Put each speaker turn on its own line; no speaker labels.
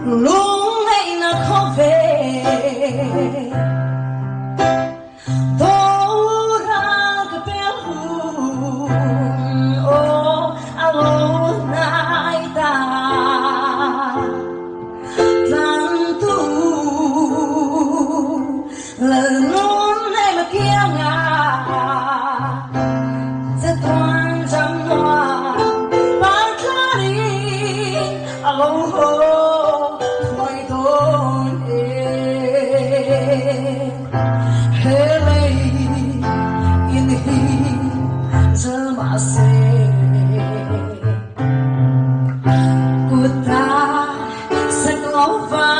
luôn hay là khó về tô ra cái bé hù ô alo nai ta lan tu lời luôn hay mà kia ngà sẽ toàn trăm hoa bán ra đi alo hô mày tôn hele ini semasa ku tak sekolah